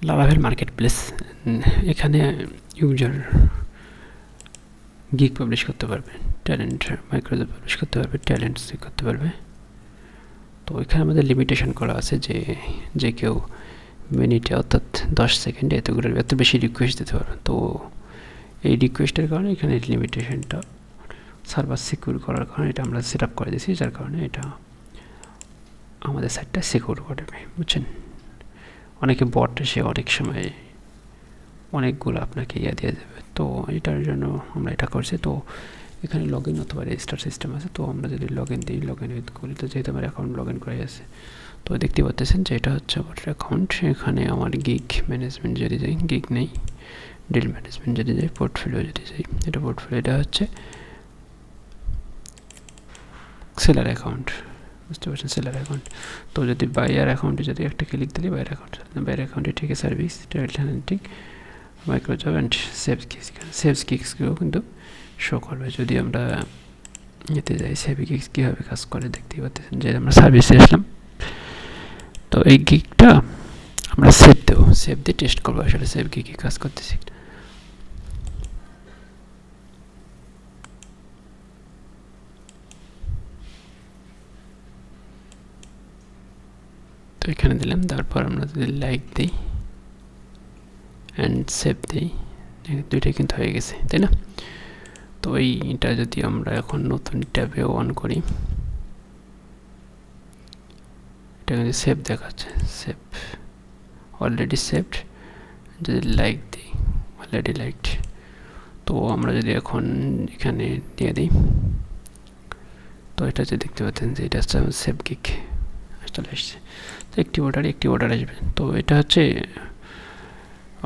Laravel marketplace, এখানে user gig publish করতে পারবে, ট্যালেন্ট মাইক্রোজব পাবলিশ করতে পারবে, ট্যালেন্টস করতে পারবে। তো এখানে আমাদের লিমিটেশন করা আছে যে কেউ মিনিটে অর্থাৎ 10 সেকেন্ডে এত বেশি রিকোয়েস্ট দিতে পারবে। তো এই রিকোয়েস্টের কারণে এখানে লিমিটেশনটা সার্ভার সিকিউর করার কারণে এটা আমরা সেট আপ করে দিয়েছি, যার কারণে এটা আমাদের সাইটটা সিকিউর করবে, বুঝছেন। অনেকে বট এসে অনেক সময় অনেকগুলো আপনাকে দিয়ে দেবে, তো এটার জন্য আমরা এটা করছি। তো এখানে লগ ইন অথবা রেজিস্টার সিস্টেম আছে। তো আমরা যদি লগ ইন দিই, লগ ইন করি, তো যেহেতু আমার অ্যাকাউন্ট লগ ইন করাই আছে, তো দেখতে পাচ্ছেন যে এটা হচ্ছে আমার অ্যাকাউন্ট। এখানে আমার গিগ ম্যানেজমেন্ট যদি যাই, গিগ নেই, ডিল ম্যানেজমেন্ট যদি যাই, পোর্টফোলিও যদি যাই, এটা পোর্টফোলিও, এটা হচ্ছে সেলার অ্যাকাউন্ট, বুঝতে পারছেন, সেলার অ্যাকাউন্ট। তো যদি বাইয়ার অ্যাকাউন্টে যদি একটা ক্লিক দিলে বাইরের অ্যাকাউন্টে ঠিক আছে, সার্ভিস ট্যালেন্টিং মাইক্রোজব অ্যান্ড সেভস কিক্সকেও কিন্তু শো করবে। যদি আমরা এতে যাই, সেভ কিক্স কীভাবে কাজ করে দেখতেই পাচ্ছেন যে আমরা সার্ভিসে আসলাম। তো এই গিগটা আমরা সেভ দেবো, সেভ দিয়ে টেস্ট করবো আসলে সেভ গিগ কী কাজ করতেছি। তো এখানে দিলাম, তারপর আমরা যদি লাইক দিই অ্যান্ড সেভ দিই, দুইটাই কিন্তু হয়ে গেছে, তাই না? তো এইটা যদি আমরা এখন নতুন ট্যাবে অন করি, এটা কিন্তু সেভ দেখাচ্ছে, সেভ অলরেডি সেভড। যদি লাইক দিই, অলরেডি লাইকড। তো আমরা যদি এখন এখানে দিয়ে দিই, তো এটা যে দেখতে পাচ্ছেন যে এটা হচ্ছে সেভ গিগ চলে আসছে। তো একটি অর্ডার আসবে। তো এটা হচ্ছে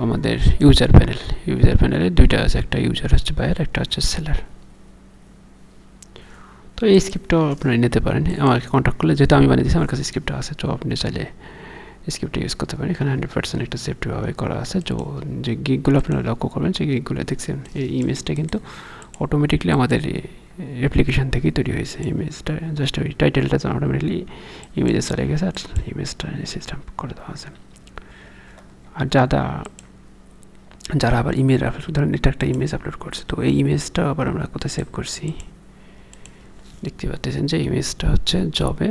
আমাদের ইউজার প্যানেলে দুইটা আছে, একটা ইউজার হচ্ছে বায়ার, একটা হচ্ছে সেলার। তো এই স্ক্রিপ্টটাও আপনারা নিতে পারেন, আমাকে কন্ট্যাক্ট করলে, যেহেতু আমি বানিয়ে দিয়েছি আমার কাছে স্ক্রিপ্টটা আছে, তো আপনি চাইলে স্ক্রিপ্টটা ইউজ করতে পারেন। এখানে 100% একটা সেফটিভাবে করা আছে। যে গিগগুলো আপনারা লক্ষ্য করবেন, সেই গিগগুলো দেখছেন, এই ইমেজটা কিন্তু অটোমেটিকলি আমাদের অ্যাপ্লিকেশান থেকেই তৈরি হয়েছে। ইমেজটা জাস্ট ওই টাইটেলটা অটোমেটিকলি ইমেজে চলে গেছে, আর ইমেজটা সিস্টেম করে দেওয়া আছে। আর যারা আবার ইমেজ ধরেন এটা একটা ইমেজ আপলোড করছে, তো এই ইমেজটা আবার আমরা কোথায় সেভ করছি দেখতে পাচ্ছেন যে ইমেজটা হচ্ছে জবে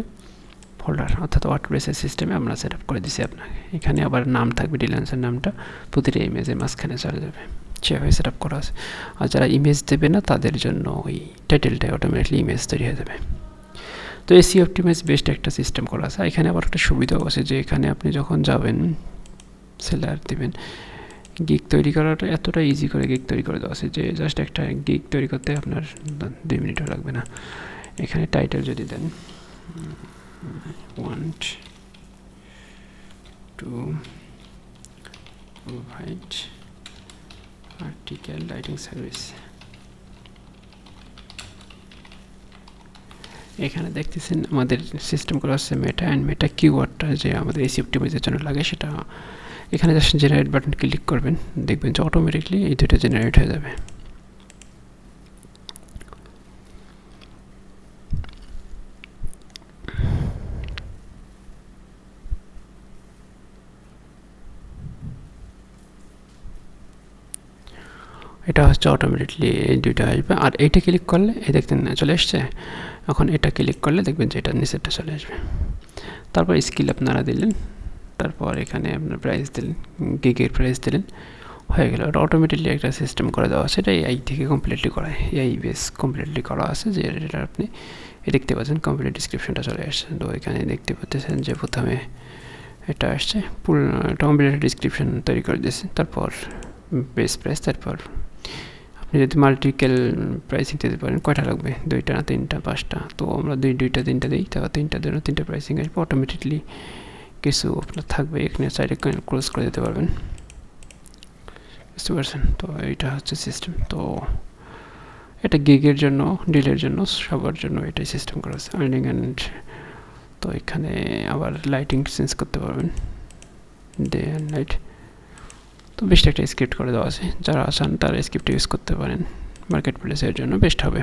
ফোল্ডার, অর্থাৎ ওয়ার্ডপ্রেসের সিস্টেমে আমরা সেট আপ করে দিছি আপনাকে। এখানে আবার নাম থাকবে, ফ্রিল্যান্সার নামটা প্রতিটা ইমেজের মাঝখানে চলে যাবে, সেভাবে সেট আপ করা আছে। আর যারা ইমেজ দেবে না তাদের জন্য ওই টাইটেলটাই অটোমেটিকলি ইমেজ তৈরি হয়ে যাবে। তো এসি অপটিমাইজ বেস্ট একটা সিস্টেম করা আছে। এখানে আবার একটা সুবিধাও আছে যে এখানে আপনি যখন যাবেন সেলার দেবেন, গিগ তৈরি করাটা এতটা ইজি করে গিগ তৈরি করে দেওয়া আছে যে জাস্ট একটা গিগ তৈরি করতে আপনার 2 মিনিটও লাগবে না। এখানে টাইটেল যদি দেন want to provide article writing service, এখানে দেখতেছেন আমাদের সিস্টেম করা আছে মেটা অ্যান্ড মেটা কিওয়ার্ডটা যে আমাদের এসি অপটিমাইজের জন্য লাগে, সেটা এখানে জাস্ট জেনারেট বাটন ক্লিক করবেন, দেখবেন যে অটোমেটিকলি এই দুটো জেনারেট হয়ে যাবে। এটা হচ্ছে অটোমেটিকলি এই দুইটা আসবে। আর এইটা ক্লিক করলে এই দেখতেন চলে আসছে, এখন এটা ক্লিক করলে দেখবেন যে এটা নিচেরটা চলে আসবে। তারপর স্কিল আপনারা দিলেন, তারপর এখানে আপনার প্রাইস দিলেন, গিগের প্রাইস দিলেন, হয়ে গেল। এটা অটোমেটিকলি একটা সিস্টেম করে দেওয়া আছে, এটা এই থেকে কমপ্লিটলি করা, এই বেস কমপ্লিটলি করা আছে। যে এটা আপনি দেখতে পাচ্ছেন কমপ্লিট ডিসক্রিপশনটা চলে আসছে। তো এখানে দেখতে পাচ্ছেন যে প্রথমে এটা আসছে, পুরো কমপ্লিট ডিসক্রিপশন তৈরি করে দিয়েছে, তারপর বেস প্রাইস, তারপর আপনি যদি মাল্টিপল প্রাইসিং দিতে পারেন, কয়টা লাগবে, 2টা না 3টা 5টা, তো আমরা 2টা 3টা দিই, তারপর 3টার জন্য 3টা প্রাইসিং আসবে। অটোমেটিকলি কিছু আপনার থাকবে, এখানে সাইডে ক্লোজ করে দিতে পারবেন, বুঝতে পারছেন। তো এইটা হচ্ছে সিস্টেম। তো এটা গিগের জন্য, ডিলের জন্য, সবার জন্য এটাই সিস্টেম করা আছে। আর্নিং অ্যান্ড, তো এখানে আবার লাইটিং চেঞ্জ করতে পারবেন, ডে অ্যান্ড নাইট। তো বেস্ট একটা স্ক্রিপ্ট করে দেওয়া আছে, যারা আসান তারা স্ক্রিপ্ট ইউজ করতে পারেন, মার্কেট প্লেসের জন্য বেস্ট হবে।